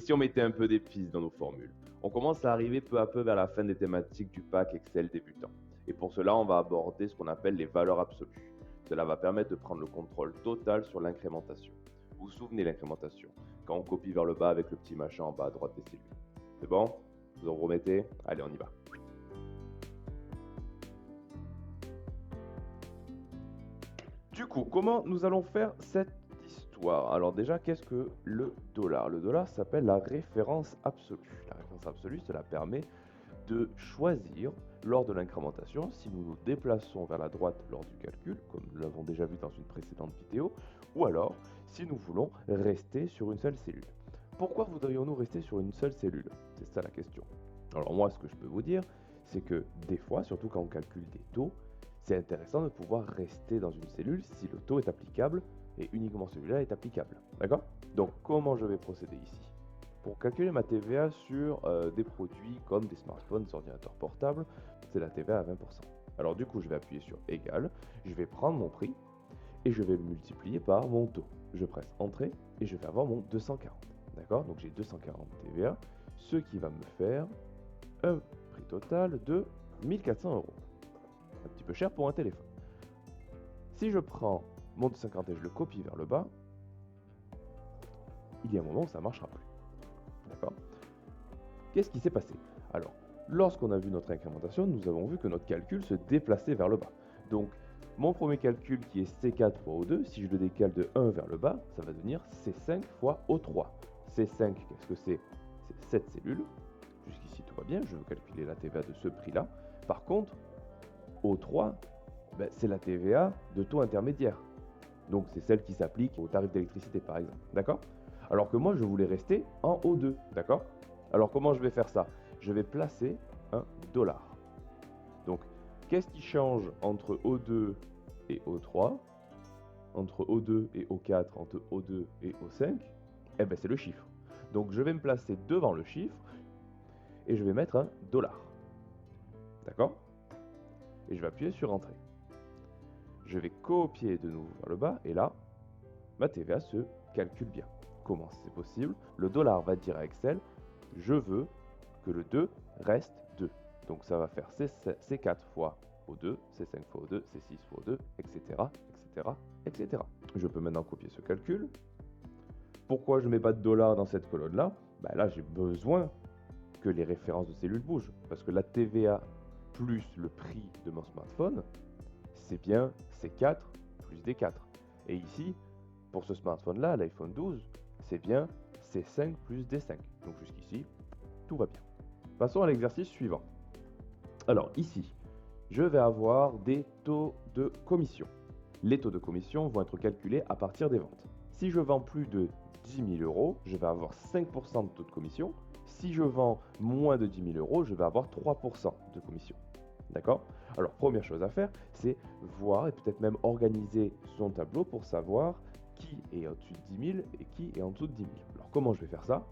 si on mettait un peu d'épices dans nos formules? On commence à arriver peu à peu vers la fin des thématiques du pack Excel débutant. Et pour cela, on va aborder ce qu'on appelle les valeurs absolues. Cela va permettre de prendre le contrôle total sur l'incrémentation. Vous vous souvenez l'incrémentation, quand on copie vers le bas avec le petit machin en bas à droite des cellules. C'est bon? Vous en remettez? Allez, on y va. Du coup, comment nous allons faire cette histoire? Alors déjà, qu'est-ce que le dollar? Le dollar s'appelle la référence absolue. La référence absolue, cela permet de choisir lors de l'incrémentation si nous nous déplaçons vers la droite lors du calcul, comme nous l'avons déjà vu dans une précédente vidéo, ou alors si nous voulons rester sur une seule cellule. Pourquoi voudrions-nous rester sur une seule cellule? C'est ça la question. Alors moi, ce que je peux vous dire, c'est que des fois, surtout quand on calcule des taux, c'est intéressant de pouvoir rester dans une cellule si le taux est applicable et uniquement celui-là est applicable. D'accord? Donc comment je vais procéder ici? Pour calculer ma TVA sur des produits comme des smartphones, des ordinateurs portables, c'est la TVA à 20%. Alors du coup, je vais appuyer sur égal, je vais prendre mon prix et je vais le multiplier par mon taux. Je presse entrée et je vais avoir mon 240. D'accord? Donc j'ai 240 TVA, ce qui va me faire un prix total de 1400 euros. Un petit peu cher pour un téléphone. Si je prends mon 250 et je le copie vers le bas, il y a un moment où ça ne marchera plus. D'accord? Qu'est-ce qui s'est passé? Alors, lorsqu'on a vu notre incrémentation, nous avons vu que notre calcul se déplaçait vers le bas. Donc, mon premier calcul qui est C4 fois O2, si je le décale de 1 vers le bas, ça va devenir C5 fois O3. C5, qu'est-ce que c'est? C'est cette cellule. Jusqu'ici, tout va bien. Je veux calculer la TVA de ce prix-là. Par contre, O3, c'est la TVA de taux intermédiaire. Donc, c'est celle qui s'applique au tarif d'électricité, par exemple. D'accord? Alors que moi, je voulais rester en O2. D'accord? Alors, comment je vais faire ça? Je vais placer un dollar. Donc, qu'est-ce qui change entre O2 et O3? Entre O2 et O4, entre O2 et O5? Eh bien, c'est le chiffre. Donc, je vais me placer devant le chiffre et je vais mettre un dollar. D'accord? Et je vais appuyer sur Entrée. Je vais copier de nouveau vers le bas et là, ma TVA se calcule bien. Comment c'est possible? Le dollar va dire à Excel, je veux que le 2 reste 2. Donc ça va faire C4 fois O2, C5 fois O2, C6 fois O2, etc., etc., etc. Je peux maintenant copier ce calcul. Pourquoi je ne mets pas de dollar dans cette colonne-là? Là, j'ai besoin que les références de cellules bougent. Parce que la TVA plus le prix de mon smartphone, c'est bien C4 plus D4. Et ici, pour ce smartphone-là, l'iPhone 12, c'est bien C5 plus D5. Donc jusqu'ici, tout va bien. Passons à l'exercice suivant. Alors ici, je vais avoir des taux de commission. Les taux de commission vont être calculés à partir des ventes. Si je vends plus de 10 000 euros, je vais avoir 5% de taux de commission. Si je vends moins de 10 000 euros, je vais avoir 3% de commission. D'accord? Alors, première chose à faire, c'est voir et peut-être même organiser son tableau pour savoir qui est au-dessus de 10 000 et qui est en dessous de 10 000. Alors, comment je vais faire ça?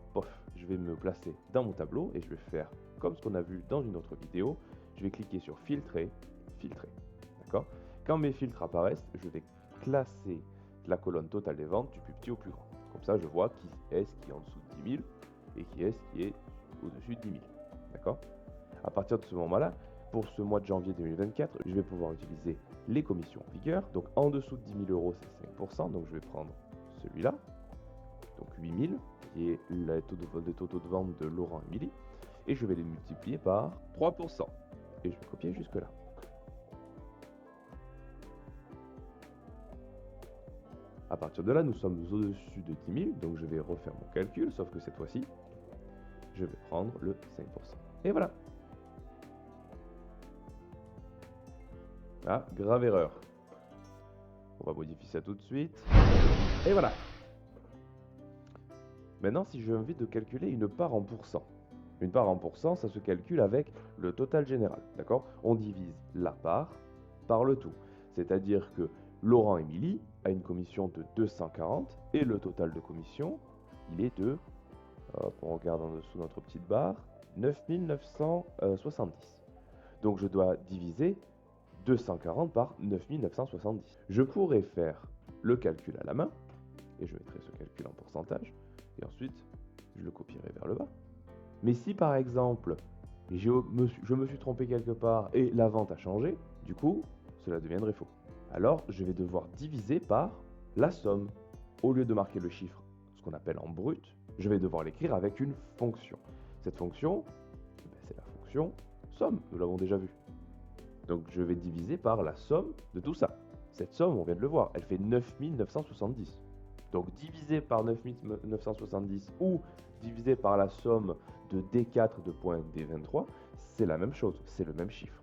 Je vais me placer dans mon tableau et je vais faire comme ce qu'on a vu dans une autre vidéo. Je vais cliquer sur Filtrer, Filtrer. D'accord? Quand mes filtres apparaissent, je vais classer la colonne totale des ventes du plus petit au plus grand. Comme ça, je vois qui est-ce qui est en dessous de 10 000 et qui est-ce qui est au-dessus de 10 000. D'accord? À partir de ce moment-là, pour ce mois de janvier 2024, je vais pouvoir utiliser les commissions en vigueur. Donc en dessous de 10 000 euros, c'est 5%. Donc je vais prendre celui-là, donc 8 000, qui est le taux de vente de Laurent et Émilie. Et je vais les multiplier par 3%. Et je vais copier jusque-là. À partir de là, nous sommes au-dessus de 10 000. Donc je vais refaire mon calcul, sauf que cette fois-ci, je vais prendre le 5%. Et voilà. Ah, grave erreur. On va modifier ça tout de suite. Et voilà. Maintenant, si j'ai envie de calculer une part en pourcent. Une part en pourcent, ça se calcule avec le total général. D'accord? On divise la part par le tout. C'est-à-dire que Laurent Émilie a une commission de 240 et le total de commission, il est de, hop, on regarde en dessous notre petite barre, 9 970. Donc je dois diviser 240 par 9970. Je pourrais faire le calcul à la main, et je mettrai ce calcul en pourcentage, et ensuite je le copierai vers le bas. Mais si par exemple, je me suis trompé quelque part et la vente a changé, du coup, cela deviendrait faux. Alors, je vais devoir diviser par la somme. Au lieu de marquer le chiffre, ce qu'on appelle en brut, je vais devoir l'écrire avec une fonction. Cette fonction, c'est la fonction somme, nous l'avons déjà vu. Donc je vais diviser par la somme de tout ça. Cette somme, on vient de le voir, elle fait 9970. Donc divisé par 9970 ou divisé par la somme de D4 de point D23, c'est la même chose, c'est le même chiffre.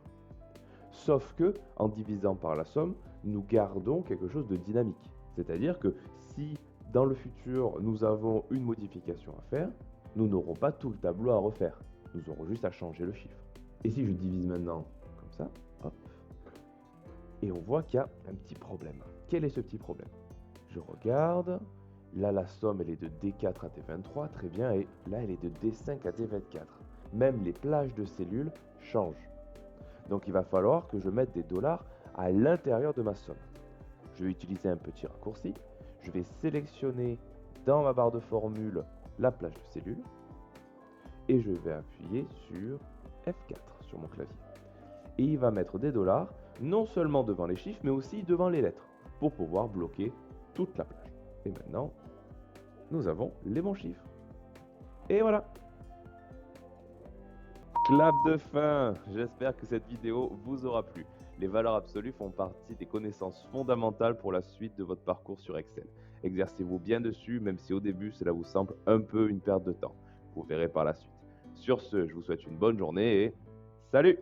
Sauf que, en divisant par la somme, nous gardons quelque chose de dynamique. C'est-à-dire que si dans le futur nous avons une modification à faire, nous n'aurons pas tout le tableau à refaire. Nous aurons juste à changer le chiffre. Et si je divise maintenant comme ça, hop, et on voit qu'il y a un petit problème. Quel est ce petit problème? Je regarde, là la somme elle est de D4 à D23, très bien, et là elle est de D5 à D24. Même les plages de cellules changent. Donc il va falloir que je mette des dollars à l'intérieur de ma somme. Je vais utiliser un petit raccourci. Je vais sélectionner dans ma barre de formule la plage de cellules et je vais appuyer sur F4 sur mon clavier. Et il va mettre des dollars non seulement devant les chiffres mais aussi devant les lettres pour pouvoir bloquer toute la plage. Et maintenant, nous avons les bons chiffres. Et voilà! Clap de fin! J'espère que cette vidéo vous aura plu. Les valeurs absolues font partie des connaissances fondamentales pour la suite de votre parcours sur Excel. Exercez-vous bien dessus, même si au début cela vous semble un peu une perte de temps. Vous verrez par la suite. Sur ce, je vous souhaite une bonne journée et salut!